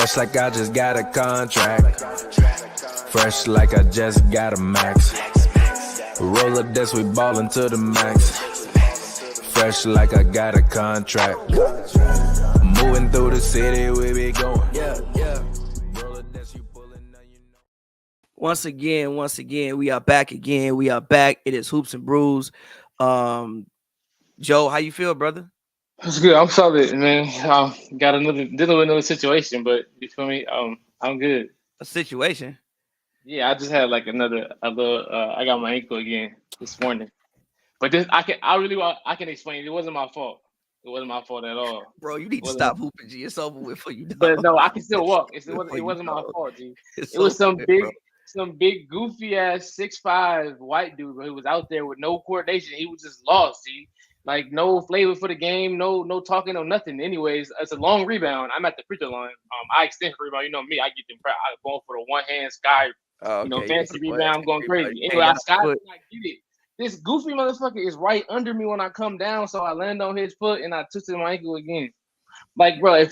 Fresh like I just got a contract. Fresh like I just got a max. Roll up this, we ballin' to the max. Fresh like I got a contract. Moving through the city, we be going. Yeah. Once again, we are back again. We are back. It is Hoops and Brews. Joe, how you feel, brother? It's good. I'm solid, man. Got dealing with another situation, but you feel me? I'm good. A situation? Yeah, I just had like I got my ankle again this morning. But this, I can explain. It wasn't my fault. It wasn't my fault at all. Bro, you need to stop hooping, G. It's over with for you. Dog. But no, I can still walk. It wasn't my fault, G. It was some big goofy ass 6'5" white dude who was out there with no coordination. He was just lost, G. Like no flavor for the game, no talking, no nothing. Anyways, it's a long rebound. I'm at the free throw line. I extend for rebound. You know me. I get them. I'm going for the one hand sky. Fancy rebound. I'm going crazy. Anyway, I did not get it. This goofy motherfucker is right under me when I come down, so I land on his foot and I twisted my ankle again. Like, bro,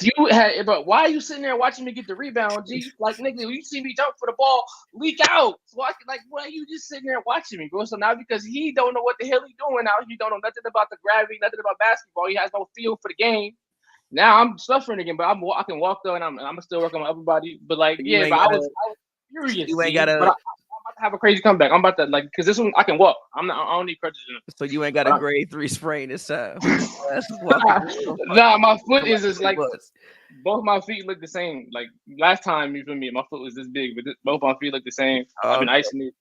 why are you sitting there watching me get the rebound, G? Like, nigga, you see me jump for the ball, leak out. So why are you just sitting there watching me, bro? So now because he don't know what the hell he doing now, he don't know nothing about the gravity, nothing about basketball. He has no feel for the game. Now I'm suffering again, but I can walk though, and I'm still working on my upper body. But like, yeah, but I was furious. You ain't gotta. I'm about to have a crazy comeback. I'm about to because this one I can walk. I don't need crutches enough. So you ain't got a grade 3 sprain this time. Nah, my foot is just like both my feet look the same. Like last time, you feel me? My foot was this big, but both my feet look the same. I've been icing it,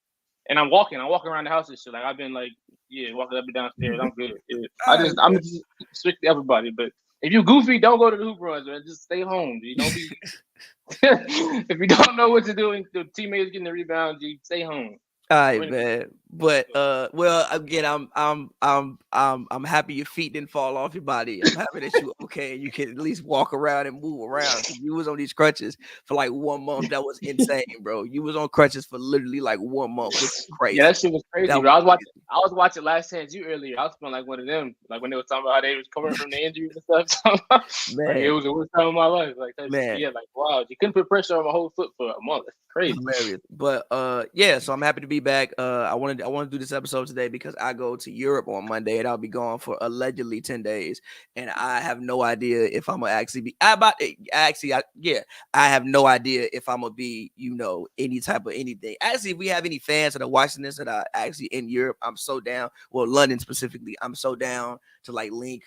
and I'm walking around the house and shit. Like I've been like, walking up and downstairs. I'm good. Yeah. I'm just strict to everybody. But if you goofy, don't go to the hoop runs, man. Just stay home. You don't be. If you don't know what to do and the teammates getting the rebound, you stay home. All right, man. But well, again, I'm happy your feet didn't fall off your body. I'm happy that you okay. You can at least walk around and move around. You was on these crutches for like 1 month. That was insane, bro. You was on crutches for literally like 1 month, which is crazy. Yeah, that shit was crazy, bro. I was watching Last Chance U earlier. I was feeling like one of them, like when they were talking about how they was coming from the injuries and stuff. Man, like, it was the worst time of my life. Like that shit, yeah, like wow, you couldn't put pressure on my whole foot for a month. That's crazy. Hilarious. But yeah, so I'm happy to be back. I want to do this episode today because I go to Europe on Monday and I'll be gone for allegedly 10 days, and I have no idea if I'm gonna actually be. I have no idea if I'm gonna be, any type of anything. Actually, if we have any fans that are watching this that are actually in Europe, I'm so down. Well, London specifically, I'm so down to like link,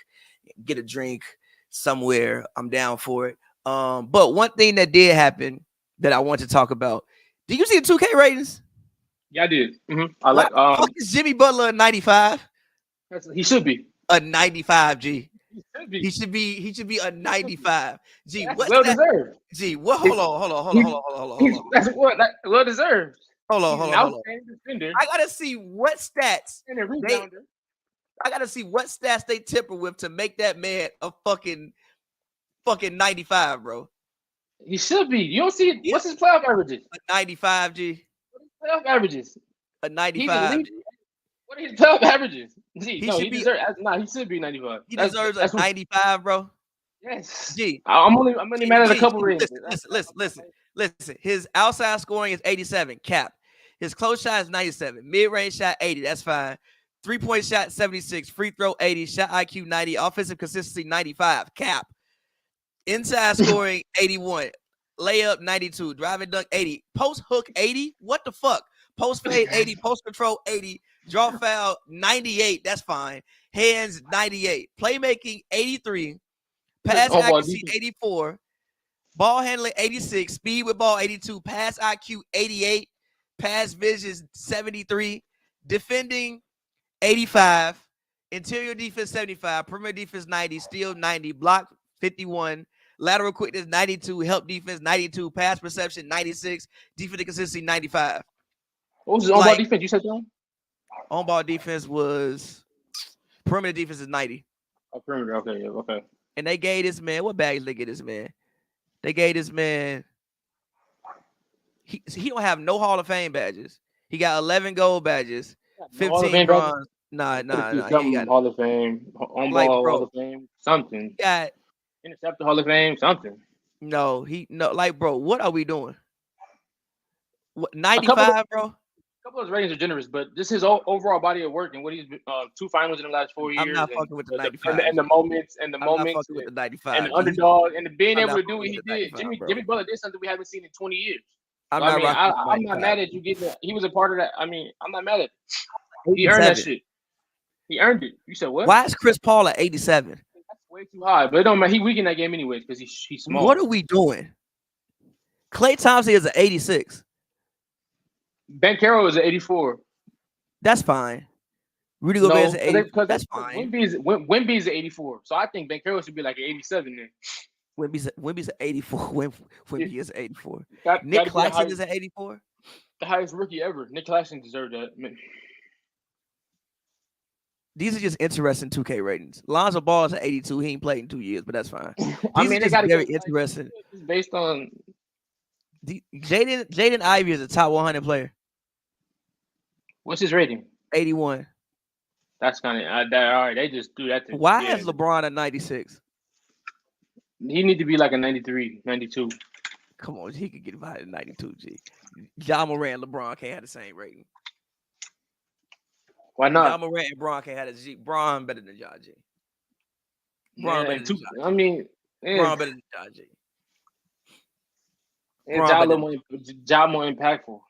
get a drink somewhere. I'm down for it. But one thing that did happen that I want to talk about. Did you see the 2K ratings? Yeah, I did. I like. Is Jimmy Butler a 95? He should be a 95. G. He should be a 95. G. That's well deserved. G. What? Hold on. That's what well deserved. Hold on. I gotta see what stats. I gotta see what stats they temper with to make that man a fucking 95, bro. He should be. You don't see it. What's his playoff averages? A 95, G. Playoff averages. A 95. What are his playoff averages? He should be 95. He deserves a 95, bro. Yes. G. I'm only mad at a couple rings. Listen. His outside scoring is 87. Cap. His close shot is 97. Mid-range shot 80. That's fine. 3-point shot 76. Free throw 80. Shot IQ 90. Offensive consistency 95. Cap. Inside scoring 81. Layup 92. Driving dunk 80. Post hook 80. What the fuck? Post fade 80. Post control 80. Draw foul 98. That's fine. Hands 98. Playmaking 83. Pass accuracy 84. Ball handling 86. Speed with ball 82. Pass IQ 88. Pass vision 73. Defending 85. Interior defense 75. Perimeter defense 90. Steal 90. Block 51. Lateral quickness 92. Help defense 92. Pass perception 96. Defensive consistency 95. What was his on-ball defense? You said that? On-ball defense was perimeter defense is 90. Oh, perimeter. Okay, yeah, okay. And they gave this man, what bags they get this man? They gave this man, he don't have no Hall of Fame badges. He got 11 gold badges, 15 bronze. Nah. He got Hall of Fame, on-ball Hall of Fame, something. Got Interceptor Hall of Fame, something. No, like, bro, what are we doing? What, A couple 95, bro? of those ratings are generous, but just his overall body of work and what he's 2 finals in the last 4 I'm years, not and fucking with the the 95. and the moments and the I'm not moments fucking with the and 95. the underdog and being I'm able not to do what fucking he with the did. 95, bro. Jimmy Butler did something we haven't seen in 20 years. I'm So, not I mean, rocking with the I'm not 95. mad at you getting that. He was a part of that. I mean, I'm not mad at it. He 87. earned that shit. He earned it. You said what? Why is Chris Paul at 87? That's way too high. But it don't matter. He weak in that game anyways because he's small. What are we doing? Klay Thompson is an 86. Banchero is an 84. That's fine. Rudy Gobert is an 84. That's fine. Wemby is an 84. So I think Banchero should be like an 87 then. Wemby's an 84. Wemby is an 84. Nick Nick Claxton is an 84. The highest rookie ever. Nick Claxton deserved that. Man. These are just interesting 2K ratings. Lonzo Ball is an 82. He ain't played in 2 years, but that's fine. I mean, they got very interesting. Based on Jaden Ivey is a top 100 player. What's his rating? 81. That's kind of all right. They just do that. Why is LeBron at 96? He need to be like a 93, 92. Come on, he could get by at 92. G. Ja Morant, LeBron can't have the same rating. Why not? Ja Morant and Bron can't have a G. Bron better than Ja G. Bron better than Ja G. I mean, Bron better than Ja G. Ja more impactful.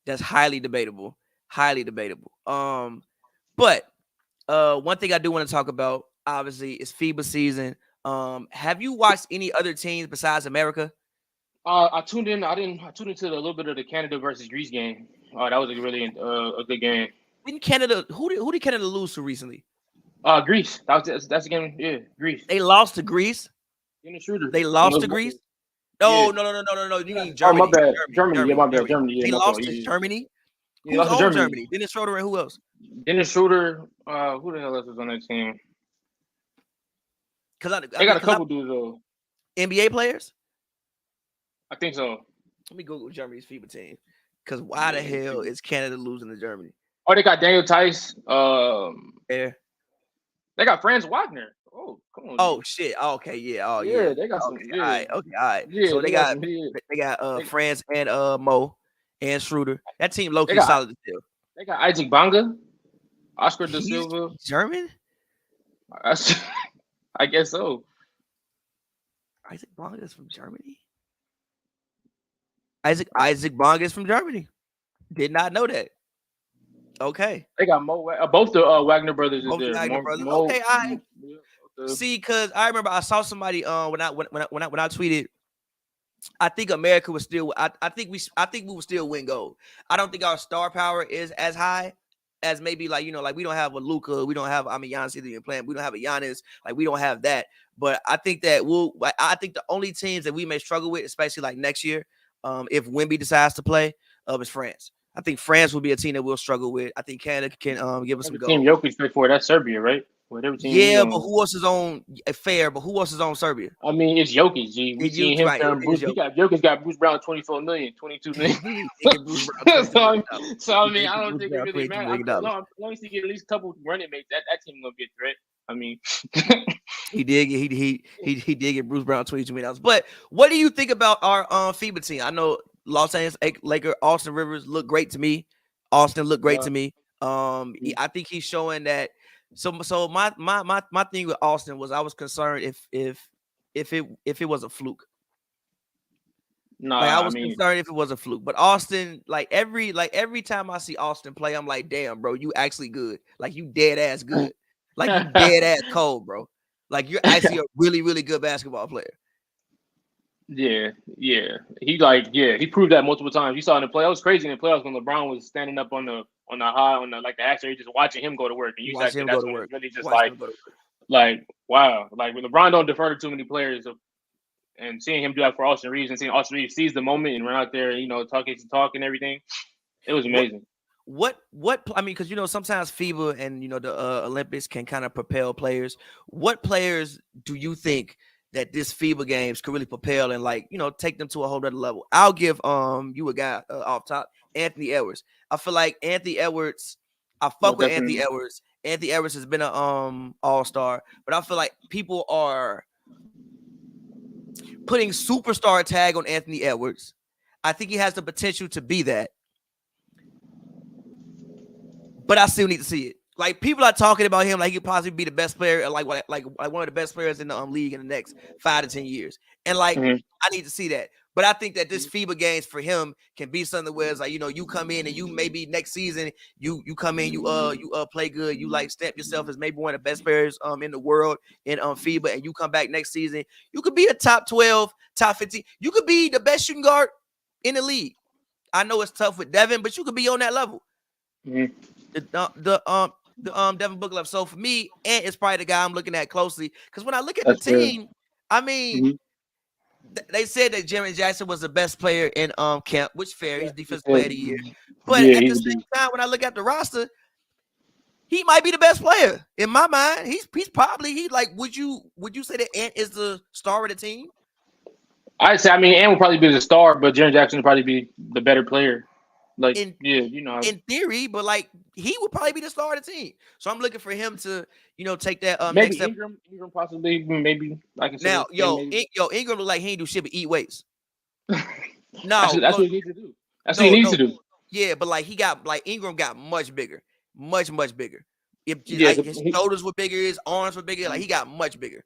That's highly debatable. Highly debatable. But one thing I do want to talk about, obviously, is FIBA season. Have you watched any other teams besides America? I tuned in. I tuned into a little bit of the Canada versus Greece game. That was a really a good game. In Canada, who did Canada lose to recently? Greece. That's the game. Yeah, Greece. They lost to Greece. Dennis Schroeder. They lost to Greece. No. You mean Germany? Oh, my bad. Germany. Yeah, my bad. Germany. They lost to Germany. Who was on Germany? Dennis Schroeder and who else? Dennis Schroeder. Who the hell else was on that team? Because they got a couple dudes though. NBA players? I think so. Let me Google Germany's FIBA team. Because why the hell is Canada losing to Germany? Oh, they got Daniel Tice. Yeah. They got Franz Wagner. Oh, come on. Oh shit. Oh, okay, yeah. Oh yeah. They got some. Yeah. All right. Yeah, so they got Franz and Mo and Schroeder. That team low-key solid still. They got Isaac Bonga, Oscar da Silva. German? I guess so. Isaac Bonga is from Germany? Isaac Bonga is from Germany. Did not know that. Okay. They got Mo. Both the Wagner brothers is there. Wagner brothers. Okay, I see. Because I remember I saw somebody when I tweeted. I think America was still. I think we will still win gold. I don't think our star power is as high as maybe like we don't have a Luka, we don't have Giannis either playing. We don't have a Giannis. Like we don't have that. But I think that I think the only teams that we may struggle with, especially like next year, if Wemby decides to play, is France. I think France will be a team that we'll struggle with. I think Canada can give us some gold. Team Jokic played for that's Serbia, right? Yeah, but who else is on fair? But who else is on Serbia? I mean, it's Jokic. G. We seen him. Right, Bruce. Jokic got Bruce Brown 24 million, 22 million. so I mean, I don't think it really matters. As long as he get at least a couple running mates, that team gonna be a threat. I mean, he did get Bruce Brown $22 million. But what do you think about our FIBA team? I know Los Angeles Lakers, Austin Rivers looked great to me. Austin looked great to me. I think he's showing that. So my thing with Austin was I was concerned if it was a fluke. No, I was concerned if it was a fluke. But Austin, every time I see Austin play, I'm like, damn, bro, you actually good. Like you dead ass good. Like you dead ass cold, bro. Like you're actually a really, really good basketball player. Yeah. He proved that multiple times. You saw in the playoffs, crazy in the playoffs when LeBron was standing up on the the axle, you're just watching him go to work, and you watch him go to work. Really just like wow, like when LeBron don't defer to too many players, and seeing him do that for Austin Reeves, and seeing Austin Reeves seize the moment and run out there, talk and everything, it was amazing. What I mean, because sometimes FIBA and the Olympics can kind of propel players. What players do you think that this FIBA games could really propel and take them to a whole other level? I'll give you a guy off top, Anthony Edwards. I feel like Anthony Edwards. I fuck with Anthony Edwards. Anthony Edwards has been an all-star, but I feel like people are putting superstar tag on Anthony Edwards. I think he has the potential to be that. But I still need to see it. Like, people are talking about him like he could possibly be the best player, like one of the best players in the league in the next 5 to 10 years. And like, I need to see that. But I think that this FIBA games for him can be something where it's like, you know, you come in and you maybe next season you come in, you play good, you like stamp yourself as maybe one of the best players in the world in FIBA, and you come back next season, you could be a top 12, top 15. You could be the best shooting guard in the league. I know it's tough with Devin, but you could be on that level. Devin Booker left. So for me, Ant is probably the guy I'm looking at closely, because when I look at the team, I mean, they said that Jaren Jackson was the best player in camp, which fair. He's defensive player of the year. But at the same time, when I look at the roster, he might be the best player in my mind. He's probably like. Would you say that Ant is the star of the team? I'd say, I mean, Ant will probably be the star, but Jaren Jackson will probably be the better player. Like, in theory, but like, he would probably be the star of the team. So I'm looking for him to, take that maybe next step. Ingram possibly, maybe like I said. Now, Ingram look like he ain't do shit but eat weights. No, that's what he needs to do. That's what he needs to do. Yeah, but like Ingram got much bigger, much bigger. His shoulders were bigger, his arms were bigger. Like, he got much bigger.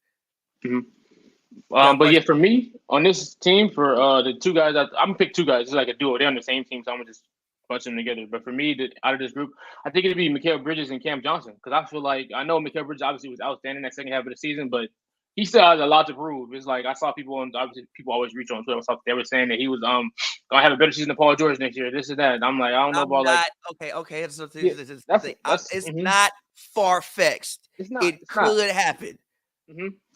But yeah, for me on this team, for the two guys, I'm gonna pick two guys. It's like a duo. They're on the same team, so I'm gonna just bunch them together. But for me, out of this group, I think it'd be Mikal Bridges and Cam Johnson, because I feel like, I know Mikal Bridges obviously was outstanding that second half of the season, but he still has a lot to prove. It's like, I saw people always reach on Twitter. They were saying that he was gonna have a better season than Paul George next year. This and that. And I'm like, I don't know about okay. It's not far-fetched. It could happen.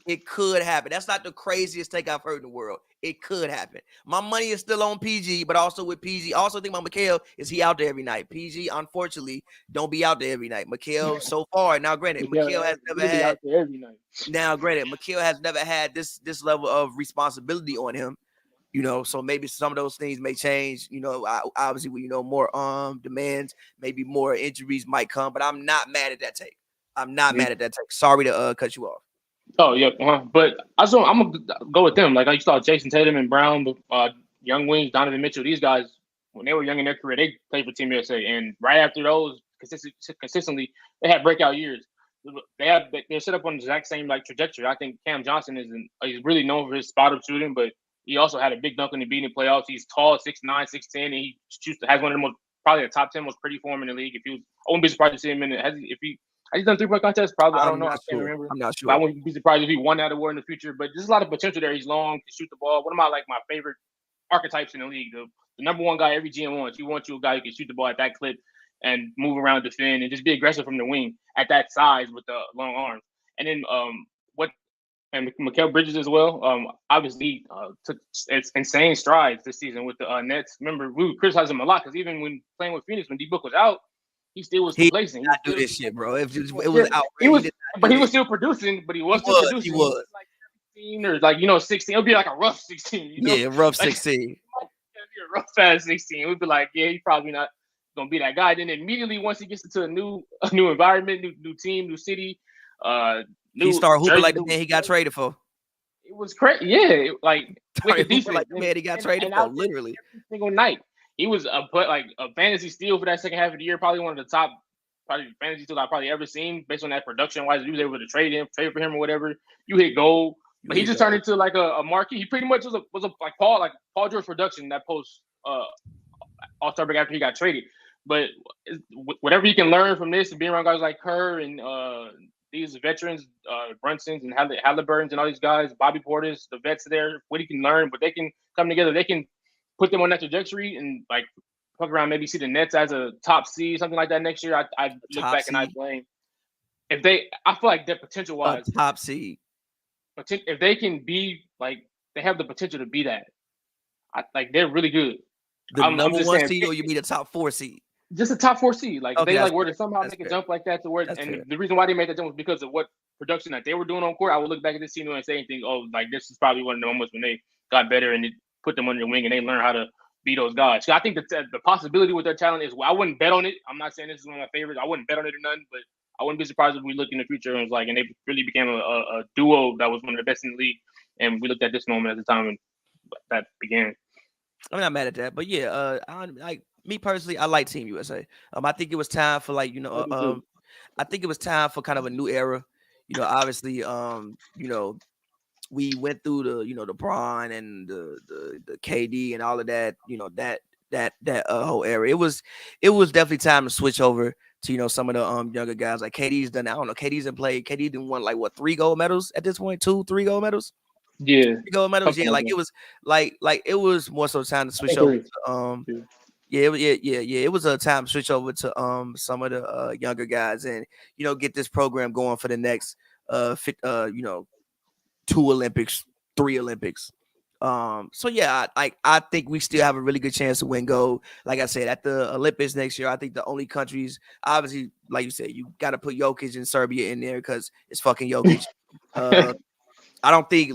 It could happen. That's not the craziest take I've heard in the world. It could happen. My money is still on PG, but also with PG, I also think about Mikal. Is he out there every night? PG, unfortunately, don't be out there every night. Mikal, so far, now granted, Mikal has never had. Out there every night. Now granted, Mikal has never had this level of responsibility on him. So maybe some of those things may change. Obviously, with more demands, maybe more injuries might come. But I'm not mad at that take. Mad at that take. Sorry to cut you off. Oh yeah, but I'm gonna go with them. Like, I saw Jason Tatum and Brown, Young Wings, Donovan Mitchell. These guys, when they were young in their career, they played for Team USA, and right after those, consistently, they had breakout years. They're set up on the exact same trajectory. I think Cam Johnson he's really known for his spot up shooting, but he also had a big dunk in the beating playoffs. He's tall, 6'9", 6'10", and he has one of the probably a top 10 most pretty form in the league. I wouldn't be surprised to see him has he done 3-point contests? Probably. I don't know. I can't remember. I'm not sure. But I wouldn't be surprised if he won that award in the future. But there's a lot of potential there. He's long, can shoot the ball. One of my favorite archetypes in the league. The number one guy every GM wants. You want a guy who can shoot the ball at that clip and move around, defend, and just be aggressive from the wing at that size with the long arms. And then Mikal Bridges as well. Obviously took insane strides this season with the Nets. Remember, we would criticize him a lot because even when playing with Phoenix, when D-Book was out, he still was complacent. He did not do this shit, bro. It was outrageous. He was still producing, but he was still producing. He was like 17 or 16. It would be like a rough 16. Yeah, rough 16. It'd be a rough fast 16. We'd be like, yeah, he's probably not gonna be that guy. Then immediately, once he gets into a new environment, new team, new city, he started hooping like the man he got traded for. It was crazy. Yeah, like with the defense, like the man he got traded for, literally every single night. He was a fantasy steal for that second half of the year. Probably one of the top fantasy steals I've probably ever seen based on that production wise. He was able to trade for him or whatever. You hit gold, but he just turned into like a marquee. He pretty much was like Paul George production that post All-Star break after he got traded. But whatever you can learn from this and being around guys like her and these veterans, Brunsons and Halliburtons and all these guys, Bobby Portis, the vets there, what he can learn, but they can come together. They can put them on that trajectory and fuck around, maybe see the Nets as a top seed, something like that next year. I look back and I blame I feel like their potential wise top seed. If they can be they have the potential to be that. They're really good. The number one seed, or you mean the top 4 seed? Just a top 4 seed. They were to somehow make a jump like that to where, and the reason why they made that jump was because of what production that they were doing on court. I would look back at this team and say anything. Oh, this is probably one of the moments when they got better and it put them under the wing and they learned how to beat those guys. So I think that the possibility with their talent is, I wouldn't bet on it. I'm not saying this is one of my favorites. I wouldn't bet on it or nothing, but I wouldn't be surprised if we look in the future and and they really became a duo that was one of the best in the league and we looked at this moment at the time when that began. I'm not mad at that, but yeah, like me personally, I like Team USA. I think it was time for like I think it was time for kind of a new era. Obviously, we went through the the Bron and the KD and all of that. That whole era. It was definitely time to switch over to some of the younger guys. Like KD's done. I don't know. KD's done played. KD done won like what 3 gold medals at this point? 2, 3 gold medals. Yeah, 3 gold medals. Yeah, like it was like it was more so time to switch over. It was a time to switch over to some of the younger guys and get this program going for the next 2 Olympics, 3 Olympics. So yeah, I think we still have a really good chance to win gold. Like I said, at the Olympics next year, I think the only countries, obviously, like you said, you got to put Jokic and Serbia in there because it's fucking Jokic. I don't think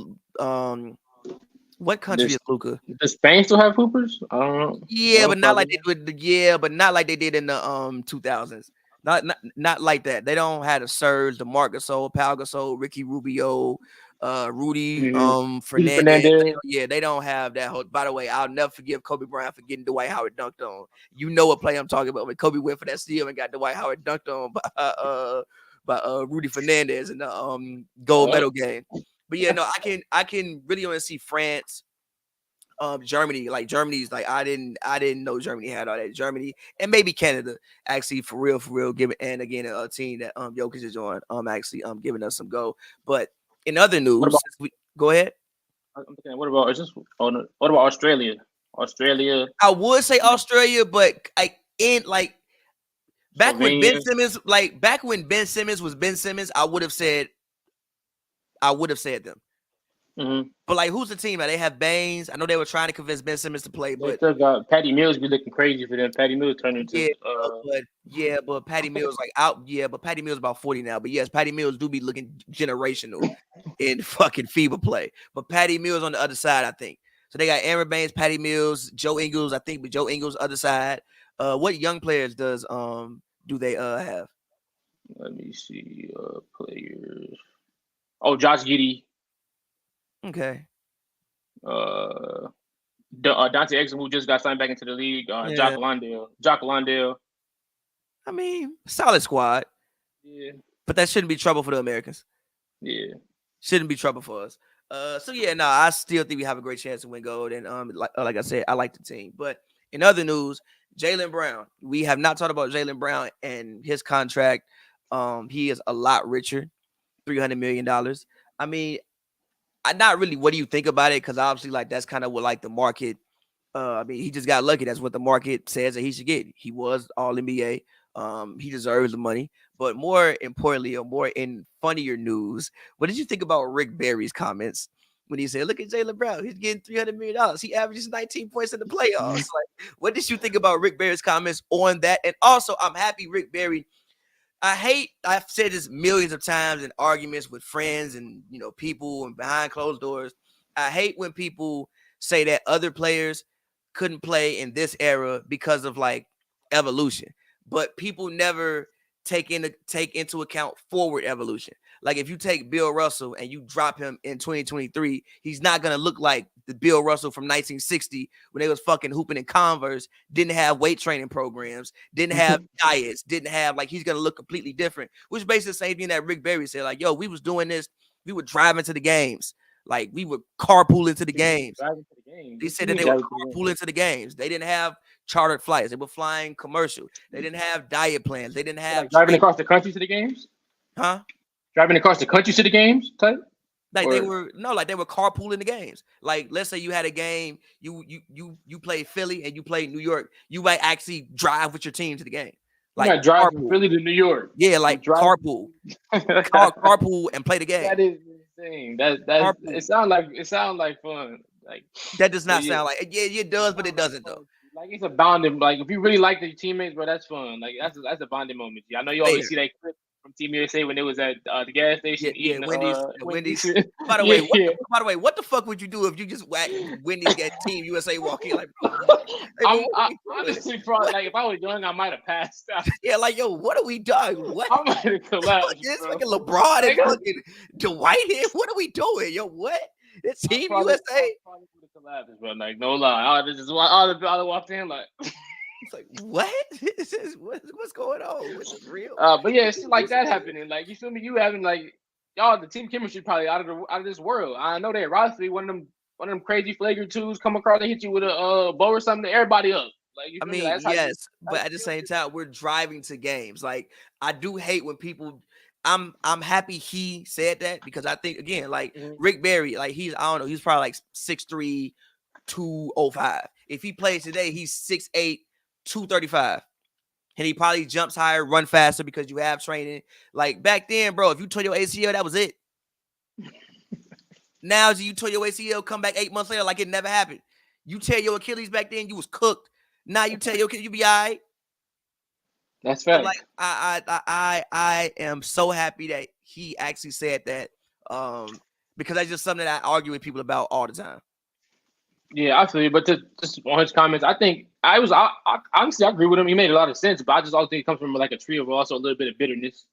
what country is Luka? Does Spain still have hoopers? I don't know. Yeah, but not like they did. Yeah, but not like they did in the 2000s. Not like that. They don't have the Serge, the Marc Gasol, Pau Gasol, Ricky Rubio, Rudy Fernandez. They don't have that whole. By the way, I'll never forgive Kobe Bryant for getting Dwight Howard dunked on. You know what play I'm talking about when Kobe went for that steal and got Dwight Howard dunked on by Rudy Fernandez in the gold medal game. But yeah, no, I can really only see France, Germany. Like Germany's like I didn't know Germany had all that. Germany and maybe Canada actually for real giving, and again a team that Jokic is on actually giving us some go. But in other news, go ahead. I'm thinking, what about Australia? Australia. I would say Australia, but back when Ben Simmons was Ben Simmons, I would have said them. Mm-hmm. But like, who's the team? They have Baines. I know they were trying to convince Ben Simmons to play, but they still got Patty Mills be looking crazy for them. Patty Mills turned into but Patty Mills like out. Yeah, but Patty Mills about 40 now. But yes, Patty Mills do be looking generational in fucking FIBA play. But Patty Mills on the other side, I think. So they got Aaron Baines, Patty Mills, Joe Ingles, I think, but Joe Ingles other side. What young players do they have? Let me see players. Oh, Josh Giddey. Okay. Dante Exum, who just got signed back into the league. Jock Londale. I mean, solid squad. Yeah. But that shouldn't be trouble for the Americans. Yeah. Shouldn't be trouble for us. So yeah, no, I still think we have a great chance to win gold. And like I said, I like the team. But in other news, Jaylen Brown. We have not talked about Jaylen Brown and his contract. He is a lot richer, $300 million. I mean, not really. What do you think about it? Because obviously, like that's kind of what like the market. I mean, he just got lucky. That's what the market says that he should get. He was All NBA. He deserves the money. But more importantly, or more in funnier news, what did you think about Rick Barry's comments when he said, "Look at Jaylen Brown. He's getting $300 million. He averages 19 points in the playoffs." Like, what did you think about Rick Barry's comments on that? And also, I'm happy Rick Barry. I've said this millions of times in arguments with friends and people and behind closed doors. I hate when people say that other players couldn't play in this era because of like evolution, but people never take into account forward evolution. Like if you take Bill Russell and you drop him in 2023, he's not gonna look like the Bill Russell from 1960 when they was fucking hooping in Converse, didn't have weight training programs, didn't have diets, didn't have like he's gonna look completely different. Which basically the same thing that Rick Barry said, like, yo, we was doing this, we were driving to the games, like we were carpooling to the games. They said that they were carpooling to the games. They didn't have chartered flights, they were flying commercial, they didn't have diet plans, they didn't have like driving across the country to the games. Driving across the country to the games type? Like they were carpooling the games. Like let's say you had a game, you played Philly and you played New York, you might actually drive with your team to the game. Like you drive from Philly to New York. Yeah, like carpool. Carpool and play the game. That is insane. It sounds like fun. Like that does not sound like it does, but it doesn't though. Like it's a bonding. Like if you really like the teammates, bro, that's fun. Like that's a bonding moment. I know you always see that clip from Team USA when it was at the gas station eating Wendy's. By the way, what the fuck would you do if you just whack Wendy's at Team USA walk in? Like, I honestly probably like if I was young, I might have passed out. Yeah, like yo, what are we doing? What? I might have collapsed. This fucking LeBron and fucking Dwight here. What are we doing? Yo, what? It's Team USA. I probably would have collabed, bro. Like, no lie. I walked in like. It's like, what? What's going on? This is real. But yeah, it's like that happening. Like, you feel me? You having like y'all, the team chemistry probably out of this world. I know that Rossi, one of them crazy flagrant twos come across, they hit you with a bow or something. Everybody up. Like, you feel me? Like, yes, but at the same time, we're driving to games. Like, I do hate when people. I'm happy he said that because I think again, like Rick Barry, like I don't know, he's probably like 6'3", 205. If he plays today, he's 6'8", 235. And he probably jumps higher, run faster because you have training. Like back then, bro, if you tore your ACL, that was it. Now, you tore your ACL, come back 8 months later like it never happened. You tear your Achilles back then, you was cooked. Now you tear your Achilles, you be all right. That's fact. Like I am so happy that he actually said that because that's just something that I argue with people about all the time. Yeah, I feel you. But just on his comments, I think I honestly I agree with him. He made a lot of sense, but I just also think it comes from like a trio of also a little bit of bitterness.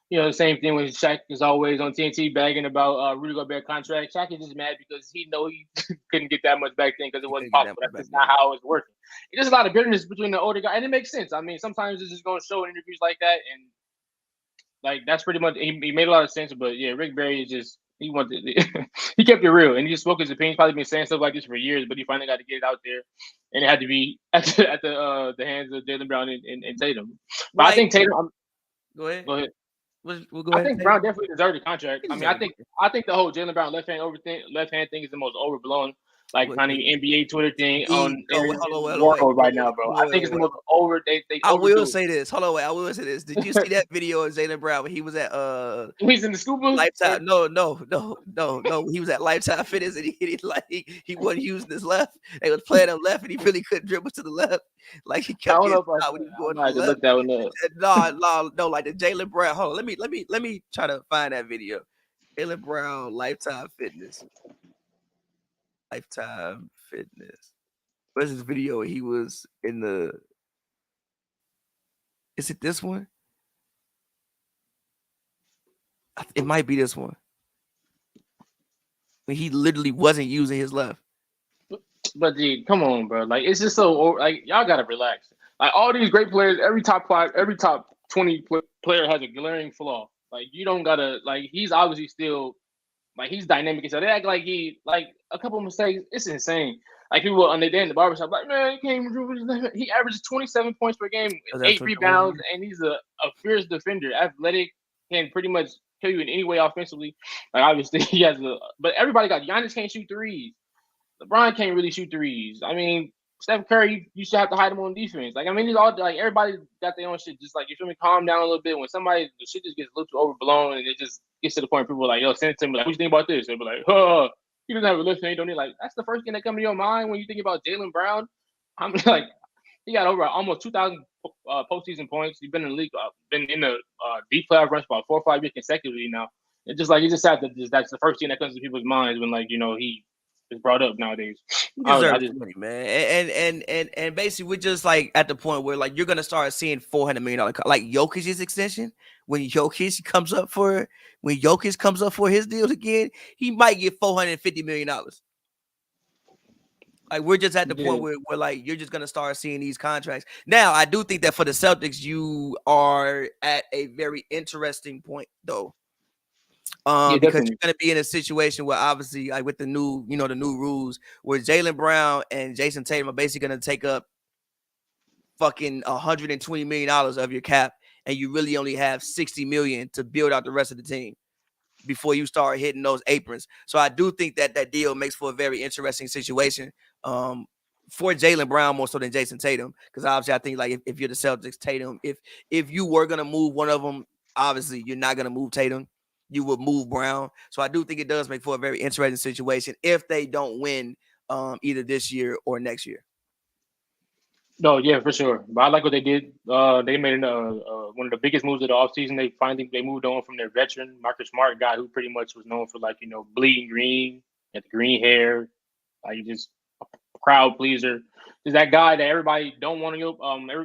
You know, the same thing when Shaq is always on TNT bagging about Rudy Gobert contract. Shaq is just mad because he know he couldn't get that much back then because it wasn't possible. That's just not how it was working. It's just a lot of bitterness between the older guy, and it makes sense. I mean, sometimes it's just going to show in interviews like that, and like that's pretty much he made a lot of sense. But yeah, Rick Barry is just he wanted he kept it real, and he just spoke his opinion. He's probably been saying stuff like this for years, but he finally got to get it out there, and it had to be at the hands of Jaylen Brown and Tatum. But I think Tatum. Go ahead. We'll go ahead. I think Brown definitely deserved the contract. I mean, I think the whole Jaylen Brown left hand thing is the most overblown, like kind of NBA Twitter thing on world right now, bro. I think it's the most over. I will say this. Hold on, wait. I will say this. Did you see that video of Jaylen Brown when he was at he's in the scuba Lifetime? No. He was at Lifetime Fitness and he wasn't using his left. They was playing him left and he really couldn't dribble to the left. Like he kept getting out when he was going to the left. No, like the Jaylen Brown. Hold on, let me try to find that video. Jaylen Brown, Lifetime Fitness. Lifetime Fitness. Where's this video where he was in the? Is it this one? It might be this one. When he literally wasn't using his left. But dude, come on, bro. Like it's just so like y'all gotta relax. Like all these great players, every top 20 player has a glaring flaw. Like you don't gotta like he's obviously still like he's dynamic. So they act like he like a couple of mistakes. It's insane. Like people on the day in the barbershop, like man, he can't even. He averages 27 points per game, 8 rebounds, and he's a fierce defender, athletic, can pretty much kill you in any way offensively. Like obviously he has but everybody got Giannis can't shoot threes. LeBron can't really shoot threes. I mean, Steph Curry, you should have to hide him on defense. Like I mean, it's all like everybody got their own shit. Just like you feel me, calm down a little bit. When the shit just gets a little too overblown, and it just gets to the point where people are like, yo, send it to me. Like, what you think about this? They'll be like, he doesn't have a left hand. Don't need like that's the first thing that comes to your mind when you think about Jaylen Brown. I'm like, he got over almost 2,000 postseason points. He's been in the league, been in the deep playoff runs for about 4 or 5 years consecutively now. It's just like he just had to. That's the first thing that comes to people's minds when like he is brought up nowadays. Money, man. And basically we're just like at the point where like you're gonna start seeing $400 million like Jokic's extension. When Jokic comes up for his deal again, he might get $450 million. Like we're just at the point where like you're just gonna start seeing these contracts. Now, I do think that for the Celtics, you are at a very interesting point though. Because you're gonna be in a situation where obviously like with the new, the new rules where Jaylen Brown and Jason Tatum are basically gonna take up fucking $120 million of your cap, and you really only have $60 million to build out the rest of the team before you start hitting those aprons. So I do think that deal makes for a very interesting situation for Jaylen Brown more so than Jason Tatum, because obviously I think like if you're the Celtics, Tatum, if you were gonna move one of them, obviously you're not gonna move Tatum. You would move Brown. So I do think it does make for a very interesting situation if they don't win either this year or next year. No, yeah, for sure. But I like what they did. They made one of the biggest moves of the offseason. They moved on from their veteran, Marcus Smart, guy who pretty much was known for like, bleeding green, had the green hair, like just a crowd pleaser. Is that guy that everybody don't want to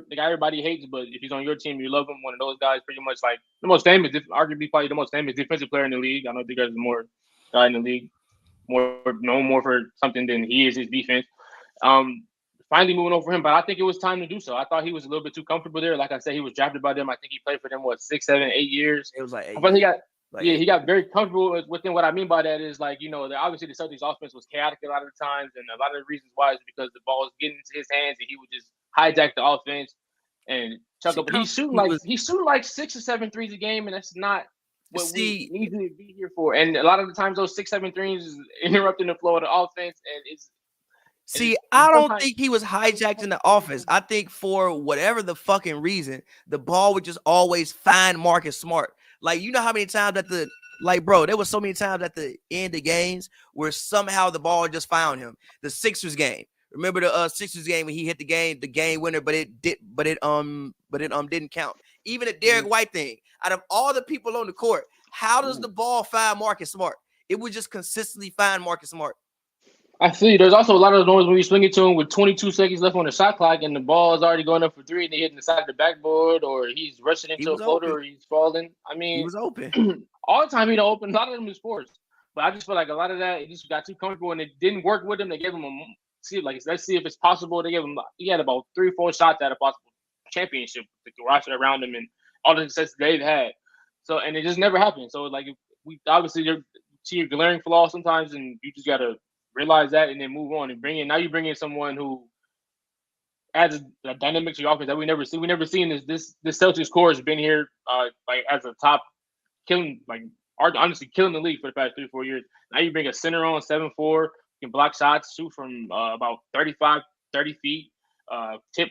the guy everybody hates, but if he's on your team, you love him. One of those guys, pretty much like the most famous, arguably probably the most famous defensive player in the league. I don't think there's more guy in the league. more for something than he is his defense. Finally moving over him, but I think it was time to do so. I thought he was a little bit too comfortable there. Like I said, he was drafted by them. I think he played for them 6, 7, 8 years. It was like 8 but years. he got very comfortable within. What I mean by that is obviously the Celtics offense was chaotic a lot of the times, and a lot of the reasons why is because the ball was getting into his hands and he would just hijack the offense and chuck up. But he's shooting like 6 or 7 threes a game, and that's not what we need to be here for. And a lot of the times those 6, 7 threes is interrupting the flow of the offense, and it's. I don't think he was hijacking the offense. I think for whatever the fucking reason, the ball would just always find Marcus Smart. Like, you know how many times there was so many times at the end of games where somehow the ball just found him. The Sixers game. Remember the Sixers game when he hit the game winner, but it didn't count. Even the Derek White thing. Out of all the people on the court, how does the ball find Marcus Smart? It would just consistently find Marcus Smart. I see. There's also a lot of noise when you swing it to him with 22 seconds left on the shot clock and the ball is already going up for 3 and they hitting the side of the backboard, or he's rushing into a floater, or he's falling. I mean, he was open all the time. He don't open. A lot of them in sports, but I just feel like a lot of that he just got too comfortable and it didn't work with him. They gave him let's see if it's possible. They gave him. He had about 3 or 4 shots at a possible championship with the roster around him and all the success they've had. So and it just never happened. So we obviously see your glaring flaw sometimes, and you just gotta realize that and then move on and you bring in someone who adds a dynamic to your offense that we never see. We never seen this Celtics core has been here as a top honestly killing the league for the past 3 or 4 years. Now you bring a center on 7'4", can block shots, shoot from about 35, 30 feet, tip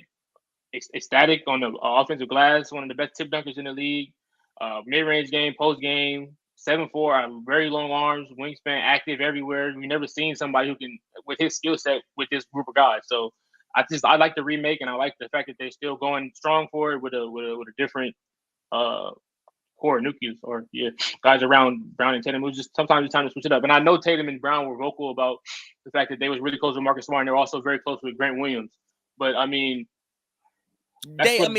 ecstatic on the offensive glass, one of the best tip dunkers in the league, mid-range game, post game. 7'4", very long arms, wingspan, active everywhere. We never seen somebody who can, with his skill set, with this group of guys. So I like the remake, and I like the fact that they're still going strong for it with a different core nucleus or guys around Brown and Tatum. It was just sometimes it's time to switch it up. And I know Tatum and Brown were vocal about the fact that they was really close with Marcus Smart, and they're also very close with Grant Williams. But I mean. But they couldn't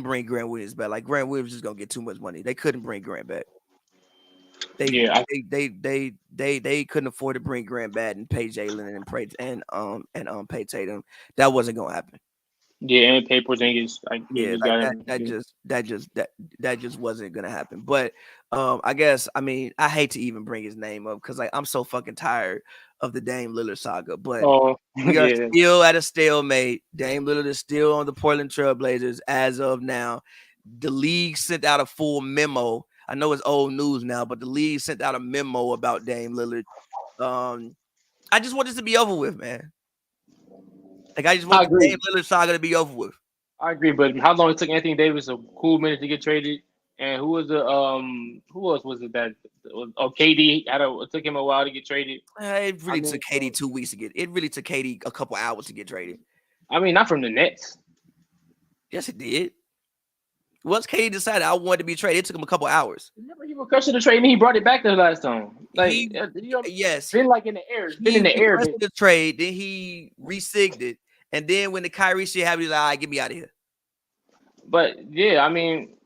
bring Grant Williams back. Like, Grant Williams is gonna get too much money. They couldn't bring Grant back. They couldn't afford to bring Grant back and pay Jaylen and pay Tatum. That wasn't gonna happen. Yeah, and pay Porzingis. That just wasn't gonna happen. But I guess I hate to even bring his name up because I'm so fucking tired of the Dame Lillard saga. But we are still at a stalemate. Dame Lillard is still on the Portland Trailblazers as of now. The league sent out a full memo. I know it's old news now, but the league sent out a memo about Dame Lillard. I just want this to be over with, man. I just want the Dame Lillard saga to be over with. I agree, but how long it took Anthony Davis a cool minute to get traded, and who else was it that? KD it took him a while to get traded. It really took KD 2 weeks to get. It really took KD a couple hours to get traded. I mean, not from the Nets. Yes, it did. Once KD decided I wanted to be traded, it took him a couple hours. Remember, he requested the trade and he brought it back the last time. Yes, been like in the air. It's been in the air. The trade, then he re-signed it. And then when the Kyrie shit happened, he's like, all right, get me out of here. But yeah, I mean,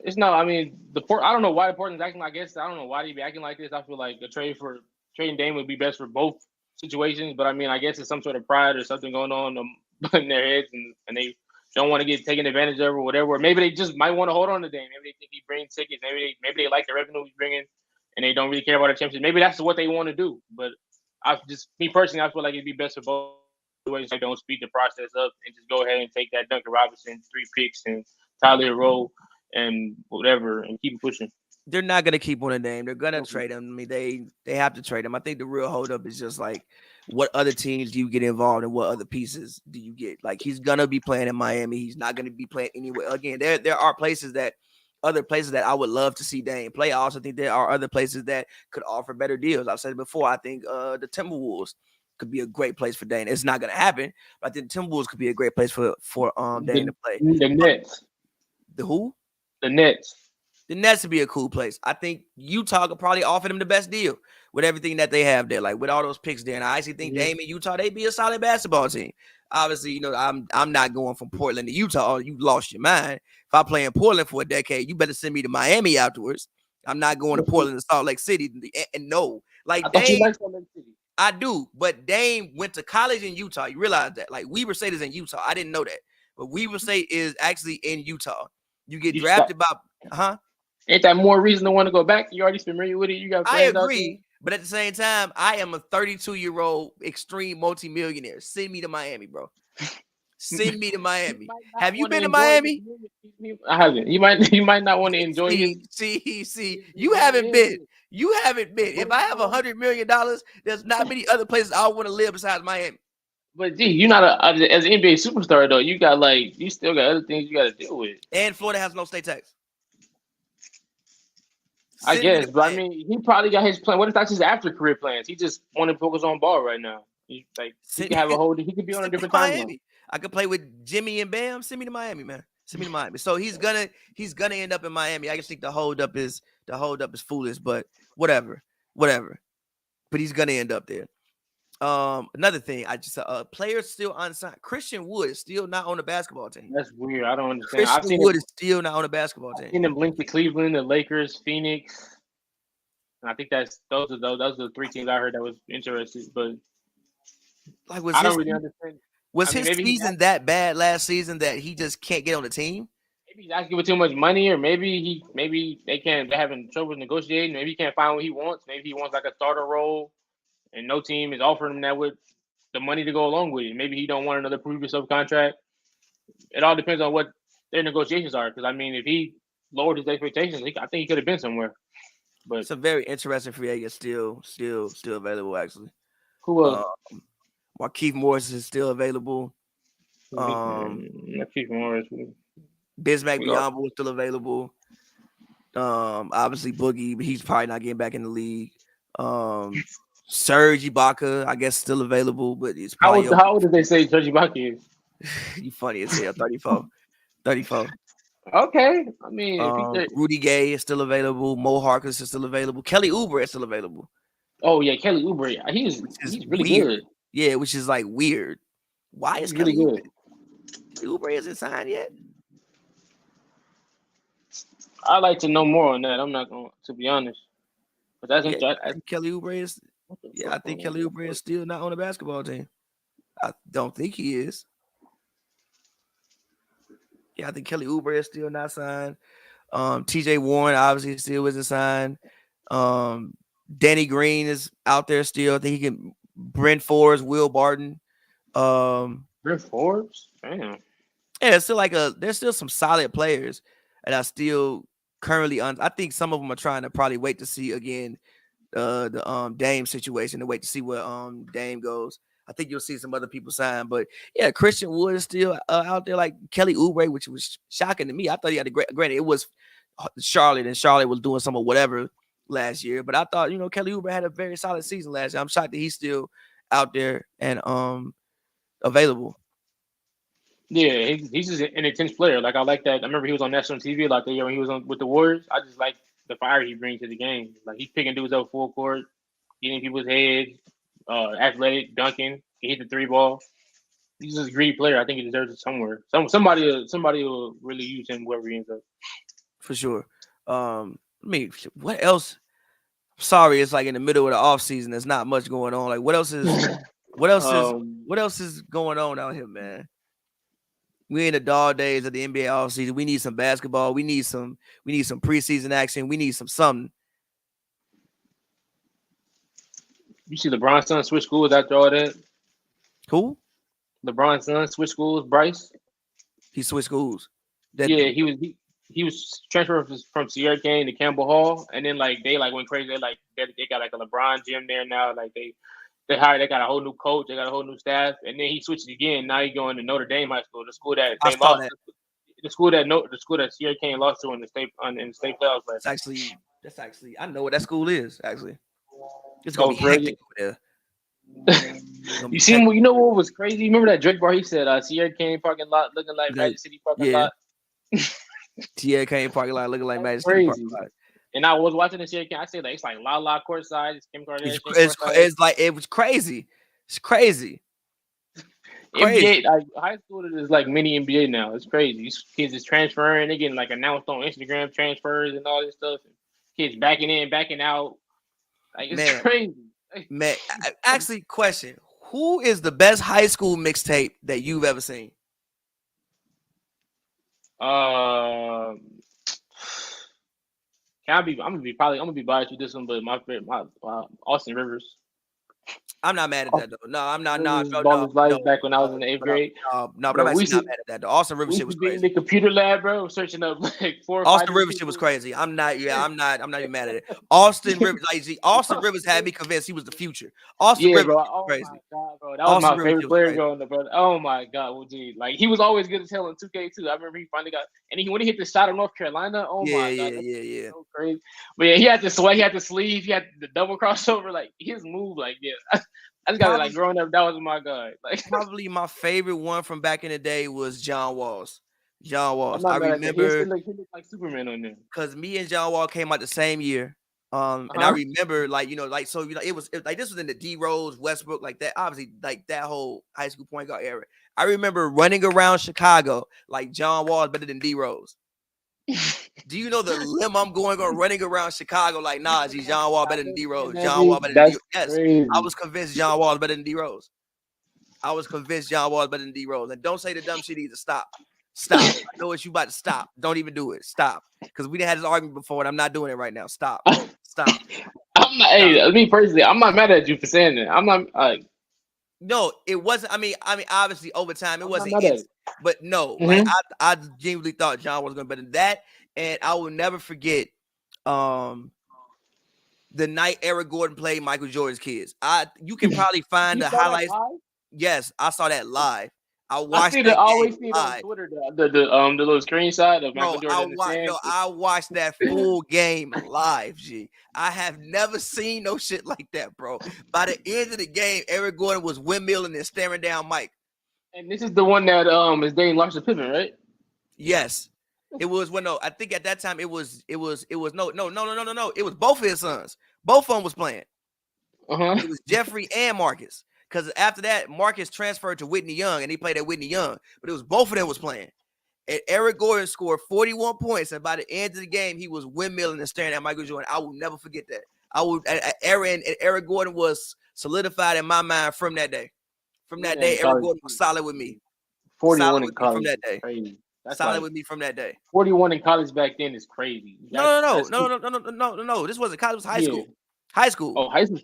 it's not. I mean, I don't know why Portland's acting. I guess I don't know why they be acting like this. I feel like a trade for trading Dame would be best for both situations. But I mean, I guess it's some sort of pride or something going on in their heads, and they don't want to get taken advantage of or whatever. Or maybe they just might want to hold on to Dame. Maybe they think he brings tickets. Maybe they like the revenue he's bringing, and they don't really care about the championship. Maybe that's what they want to do. But me personally, I feel like it'd be best for both. Ways they don't speed the process up and just go ahead and take that Duncan Robinson 3 picks and Tyler Rowe and whatever and keep pushing. They're not gonna keep on a name. They're gonna trade him. I mean, they have to trade him. I think the real holdup is just like, what other teams do you get involved in? What other pieces do you get? Like, he's gonna be playing in Miami. He's not gonna be playing anywhere. Again, there are other places that I would love to see Dame play. I also think there are other places that could offer better deals. I've said it before. I think the Timberwolves could be a great place for Dame. It's not going to happen, but I think Timberwolves could be a great place for Dame to play. The Nets. The who? The Nets. The Nets would be a cool place. I think Utah could probably offer them the best deal with everything that they have there, like with all those picks there. And I actually think Dame in Utah, they'd be a solid basketball team. Obviously, I'm not going from Portland to Utah. You lost your mind. If I play in Portland for a decade, you better send me to Miami afterwards. I'm not going to Portland and Salt Lake City. And no, like I thought you Dame, liked Salt Lake City. I do, but Dame went to college in Utah. You realize that? Like Weber State is in Utah. I didn't know that, but Weber State is actually in Utah. You get drafted by, Ain't that more reason to want to go back? You already familiar with it. You got friends out there. But at the same time, I am a 32-year-old extreme multimillionaire. Send me to Miami, bro. Send me to Miami. Have you been to Miami? I haven't. You might not want to enjoy it. See. You haven't been. You haven't been. If I have $100 million, there's not many other places I want to live besides Miami. But gee, you're not as an NBA superstar though. You still got other things you got to deal with. And Florida has no state tax. I guess, but I mean, he probably got his plan. What if that's his after career plans? He just want to focus on ball right now. He could have he could be on a different timeline. I could play with Jimmy and Bam. Send me to Miami, man. Send me to Miami. So he's gonna end up in Miami. I just think the hold up is foolish, but whatever. But he's gonna end up there. Another thing, players still unsigned. Christian Wood is still not on the basketball team. That's weird. I don't understand. Christian Wood is still not on the basketball team. I've seen him linked to Cleveland, the Lakers, Phoenix. And I think those are the three teams I heard that was interested. But like, I don't really understand. Was his season that bad last season that he just can't get on the team? Maybe he's asking for too much money, or maybe they're having trouble negotiating. Maybe he can't find what he wants. Maybe he wants like a starter role, and no team is offering him that with the money to go along with it. Maybe he don't want another previous subcontract. It all depends on what their negotiations are. Because I mean, if he lowered his expectations, I think he could have been somewhere. But it's a very interesting free agent still available actually. Who else? Markieff Morris is still available. Markieff Morris. Bismack Biyombo is still available. Obviously Boogie, but he's probably not getting back in the league. Serge Ibaka, I guess, still available, but it's probably how old did they say Serge Ibaka is? You funny as hell. 34. Okay, I mean, Rudy Gay is still available. Mo Harkless is still available. Kelly Oubre is still available. Oh yeah, Kelly Oubre. He's really good. Yeah, which is like weird. Why is Kelly really good? Oubre isn't signed yet. I'd like to know more on that. I'm not going to be honest. But that's Kelly Oubre is. Yeah, I think Kelly Oubre is still not on the basketball team. I don't think he is. Yeah, I think Kelly Oubre is still not signed. TJ Warren obviously still isn't signed. Danny Green is out there still. I think he can. Brent Forbes, Will Barton. Brent Forbes? Damn. Yeah, it's still there's still some solid players that are still currently I think some of them are trying to probably wait to see again the Dame situation and wait to see where Dame goes. I think you'll see some other people sign, but yeah, Christian Wood is still out there, like Kelly Oubre, which was shocking to me. I thought he had a granted it was Charlotte, and Charlotte was doing some of whatever last year, but I thought Kelly Oubre had a very solid season last year. I'm shocked that he's still out there and available. Yeah, he's just an intense player. Like I like that. I remember he was on national TV like the year when he was with the Warriors. I just like the fire he brings to the game. Like he's picking dudes up full court, getting people's heads, athletic, dunking. He hit the three ball. He's just a great player. I think he deserves it somewhere. Somebody will really use him wherever he ends up. For sure. I mean, what else? Sorry, it's like in the middle of the offseason. There's not much going on. Like, what else is going on out here, man? We in the dog days of the NBA offseason. We need some basketball. We need some preseason action. We need something. You see LeBron's son switch schools after all that? Who? LeBron's son switch schools. Bryce. He switched schools. He was transferred from Sierra Kane to Campbell Hall, and then they went crazy. They got like a LeBron gym there now. Like they got a whole new coach, they got a whole new staff, and then he switched again. Now he's going to Notre Dame High School, the school that they lost, the school that Sierra Kane lost to in the state playoffs. That's actually I know what that school is. Actually, it's gonna be hectic over there. You know what was crazy? Remember that Drake bar? He said Sierra Kane parking lot looking like Magic City parking lot. Sierra Kane parking lot looking like Magic City parking lot. And I was watching the Sierra Kane. I said it's like La courtside. It's Kim Kardashian. It was crazy. It's crazy. NBA, high school is like mini NBA now. It's crazy. These kids is transferring. They're getting announced on Instagram transfers and all this stuff. Kids backing in, backing out. Like it's crazy. Man, actually, question: who is the best high school mixtape that you've ever seen? I'm gonna be biased with this one, but my favorite, Austin Rivers. I'm not mad at that though. No, I'm not. No, ball his life back when I was in the 8th grade. No, but I'm actually not mad at that though. Austin Rivers shit was crazy. In the computer lab, bro, searching up like 4 or 5. Austin Rivers shit was crazy. I'm not even mad at it. Austin Rivers, Austin Rivers had me convinced he was the future. Austin Rivers, bro. Crazy. My God, bro. That was my favorite player growing up, bro. Oh my God, well, gee, like he was always good as hell in 2K too. I remember he finally got, and when he hit the shot of North Carolina, my God, yeah. So crazy. But yeah, he had the sweat, he had the sleeve, he had the double crossover, like his move, like I just got like growing up. That was my guy. Like probably my favorite one from back in the day was John Walls. I remember he looked like Superman on there because me and John Wall came out the same year. And I remember it was like this was in the D Rose, Westbrook, like that. Obviously, like that whole high school point guard era. I remember running around Chicago like John Wall is better than D Rose. Do you know the limb I'm going on running around Chicago like, nah, John Wall better than D Rose. John Wall better than D Rose. Yes, crazy. I was convinced John Wall is better than D Rose. And don't say the dumb shit either. Stop. I know what you about to stop. Don't even do it. Stop. Because we didn't have this argument before and I'm not doing it right now. Stop. I'm not, hey, me personally, I'm not mad at you for saying that. I'm not like. No, it wasn't. I mean, obviously over time it wasn't. But no, like I genuinely thought John was going to be better than that. And I will never forget the night Eric Gordon played Michael Jordan's Kids. You can probably find the highlights. Yes, I saw that live. I always see it on Twitter, the little screenshot of Michael Jordan. I watched that full game live, G. I have never seen no shit like that, bro. By the end of the game, Eric Gordon was windmilling and staring down Mike. And this is the one that is dating Larsa Pippen, right? Yes. It was I think at that time it was no. It was both of his sons. Both of them was playing. It was Jeffrey and Marcus. Because after that, Marcus transferred to Whitney Young and he played at Whitney Young. But it was both of them was playing. And Eric Gordon scored 41 points. And by the end of the game, he was windmilling and staring at Michael Jordan. I will never forget that. Eric Gordon was solidified in my mind from that day. From that day, Eric Gordon was solid with me. 41 in college from that day. Crazy. That's solid with me from that day. 41 in college back then is crazy. No. This wasn't college. It was high school. High school. Oh, high school.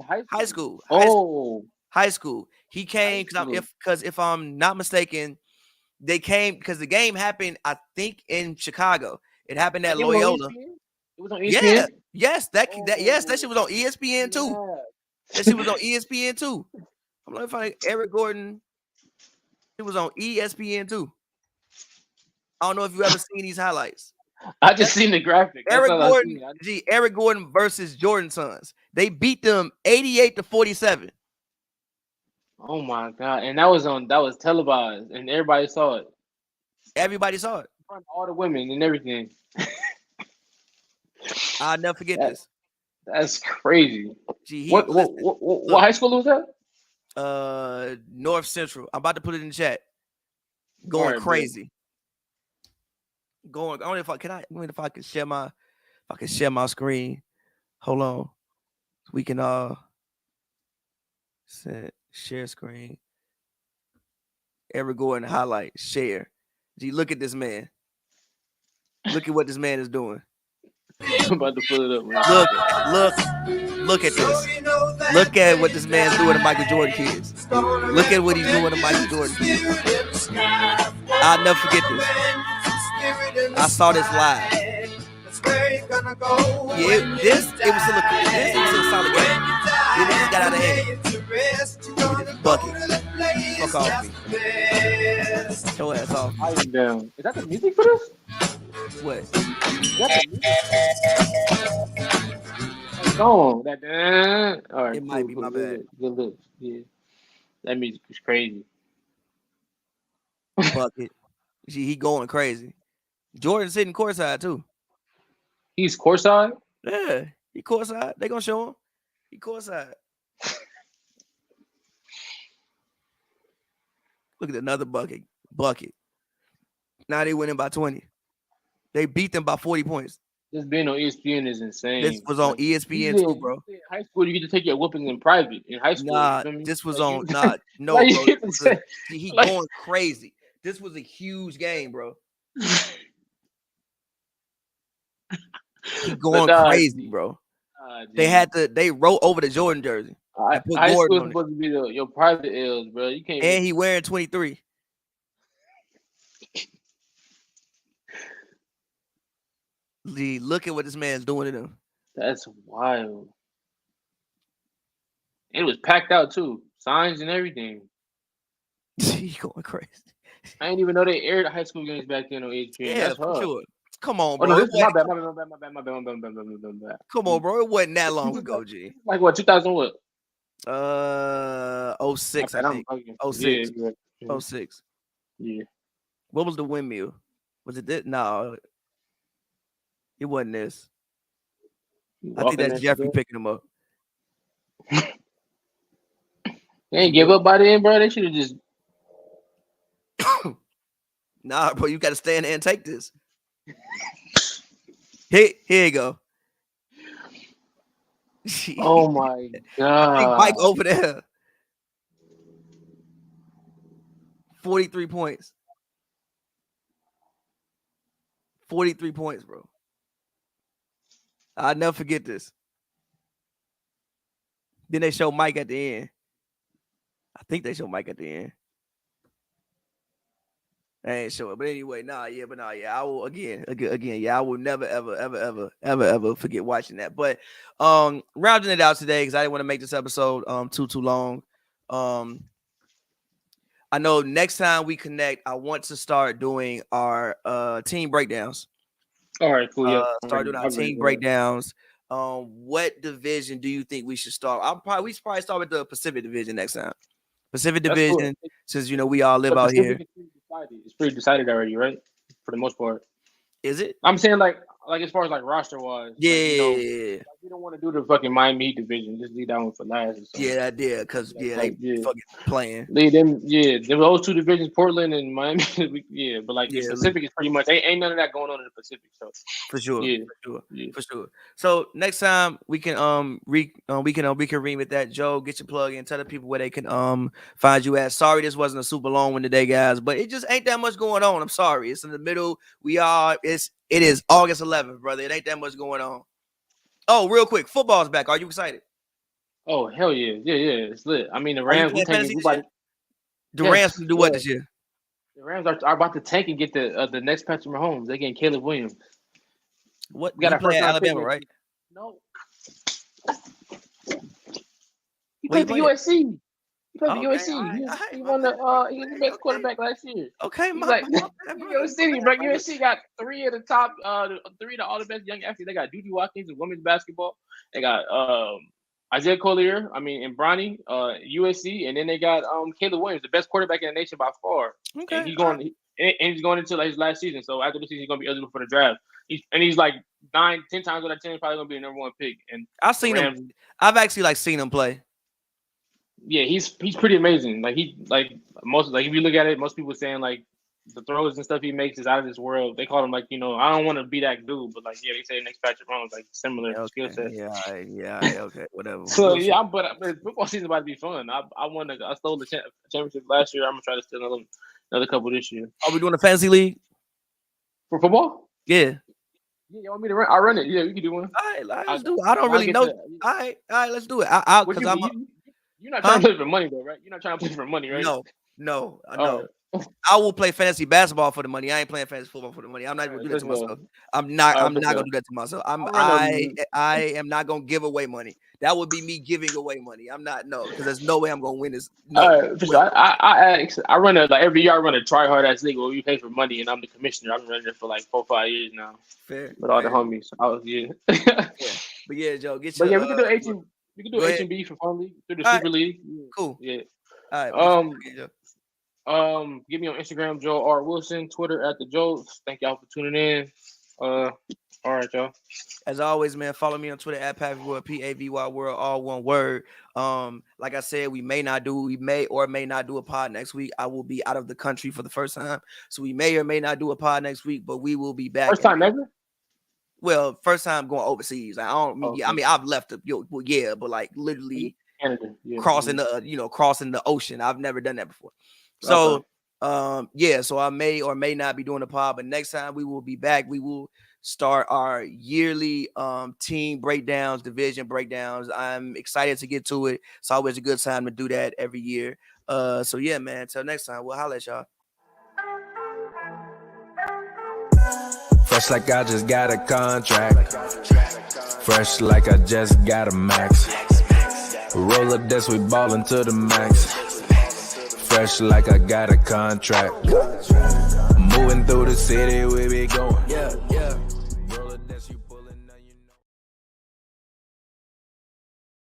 High school. He came because if I'm not mistaken, they came because the game happened, I think, in Chicago. It happened at Loyola. It was on ESPN? Yes, that shit was on ESPN too. That shit was on ESPN too. I'm gonna find Eric Gordon. It was on ESPN too. I don't know if you ever seen these highlights. I just seen the graphic. Eric Gordon versus Jordan Sons. They beat them 88-47. Oh my God. And that was televised and everybody saw it. Everybody saw it. In front of all the women and everything. I'll never forget this. That's crazy. What high school was that? North Central. I'm about to put it in the chat. Going crazy. I don't know if I can share my screen. Hold on. We can share screen. Eric Gordon highlight, share. Gee, look at this man. Look at what this man is doing. I'm about to put it up, man. Look at this. Look at what this man's doing to Michael Jordan kids. Look at what he's doing to Michael Jordan kids. I'll never forget this. I saw this live. Yeah, this was still a solid game. It just got out of hand. Give me this bucket. Fuck off me. Show ass off. I am down. Is that the music for this? What? Is that the music? Go on. All right. It might be my bad. Good looks. Yeah. That music is crazy. Bucket. See, he going crazy. Jordan's sitting courtside too. He's courtside? Yeah, he courtside. They gonna show him. He courtside. Look at another bucket. Now they winning by 20. They beat them by 40 points. Just being on ESPN is insane. This was on ESPN too, bro. In high school, you get to take your whoopings in private. In high school, Nah, you feel me? this was like, on. You, Nah, no, like, bro. He going crazy. This was a huge game, bro. He going crazy, bro. They wrote over the Jordan jersey. High school is supposed to be your private L's, bro. You can't. And he wearing 23. Look at what this man's doing to them. That's wild. It was packed out too, signs and everything. He going crazy. I didn't even know they aired high school games back then on ESPN. Yeah, that's for hard. sure. Come on, bro. Oh, no, my bad. Come on, bro. It wasn't that long ago, G. Like what? 2000 what? 06, I think. 06. Yeah. 06. Yeah. What was the windmill? Was it this? No. It wasn't this. I think that's Jeffrey picking him up. They ain't give up by then, bro. They should have just. Nah, bro. You got to stand there and take this. Here you go. Oh my god! Big Mike over there. 43 points. 43 points, bro. I'll never forget this. Then they show Mike at the end. I think they show Mike at the end. I ain't sure, but anyway, I will again, I will never, ever forget watching that. But rounding it out today because I didn't want to make this episode too long. I know next time we connect, I want to start doing our team breakdowns. All right, cool. Yeah, start doing our team breakdowns. What division do you think we should start? We should probably start with the Pacific Division next time. Pacific Division, cool. Since we all live out here. It's pretty decided already, right? For the most part. Is it? I'm saying like as far as like roster wise. Yeah. We don't want to do the fucking Miami Heat division. Just leave that one for last. Yeah, I did. Because they fucking playing. Leave them. Yeah, those two divisions, Portland and Miami. But like the Pacific is pretty much ain't none of that going on in the Pacific. So for sure. For sure. So next time we can remit that. Joe, get your plug in. Tell the people where they can find you at. Sorry, this wasn't a super long one today, guys, but it just ain't that much going on. I'm sorry. It's in the middle. It is August 11th, brother. It ain't that much going on. Oh, real quick, football's back. Are you excited? Oh, hell yeah. Yeah, it's lit. I mean, the Rams Rams can do what this year? The Rams are about to tank and get the next Patrick Mahomes. They're getting Caleb Williams. What? We got a first Alabama, right? No. He played for USC. He played for USC. He won he was the best quarterback last year. Okay, USC got three of the top, three of all the best young athletes. They got Duty Watkins in women's basketball. They got Isaiah Collier, and Bronny, USC, and then they got Caleb Williams, the best quarterback in the nation by far. Okay. And he's going into his last season. So after this season, he's gonna be eligible for the draft. He's like 9-10 times out of 10, probably gonna be the number one pick. And I've seen him. I've actually seen him play. Yeah, he's pretty amazing. If you look at it, most people saying like the throws and stuff he makes is out of this world. They call him I don't want to be that dude, but they say next Patrick Mahomes similar skill set. Yeah, okay, whatever. So but football season about to be fun. I stole the championship last year. I'm gonna try to steal another couple this year. Are we doing a fantasy league for football? Yeah. Yeah, you want me to run? I'll run it. Yeah, we can do one. All right, let's do it. I don't really know. All right, let's do it. You're not trying to play for money though, right? You're not trying to play for money, right? No. I will play fantasy basketball for the money. I ain't playing fantasy football for the money. I'm not even gonna do that to myself. I'm not gonna do that to myself. I am not gonna give away money. That would be me giving away money. I'm not because there's no way I'm gonna win this. No. I run every year. I run a try hard ass league where we pay for money, and I'm the commissioner. I've been running it for 4-5 years now. Fair. With all the homies. But yeah, Joe, get your. But we can do 18. We can do HNB for fun league through the Super League. Cool. Yeah. All right. Give me on Instagram, Joe R. Wilson, Twitter @theJoes. Thank y'all for tuning in. All right, y'all. As always, man, follow me on Twitter @pavyworld, PAVY world, all one word. Like I said, we may or may not do a pod next week. I will be out of the country for the first time, so we may or may not do a pod next week, but we will be back. First time ever? Well, first time going overseas. I don't. Oh, I mean, I've left but like literally Canada, crossing the ocean. I've never done that before. So, so I may or may not be doing a pod, but next time we will be back. We will start our yearly team breakdowns, division breakdowns. I'm excited to get to it. It's always a good time to do that every year. So yeah, man. Until next time, we'll holler at y'all. Fresh like I just got a contract. Fresh like I just got a max. Roll up this, we ballin' to the max. Fresh like I got a contract. Moving through the city, we be going.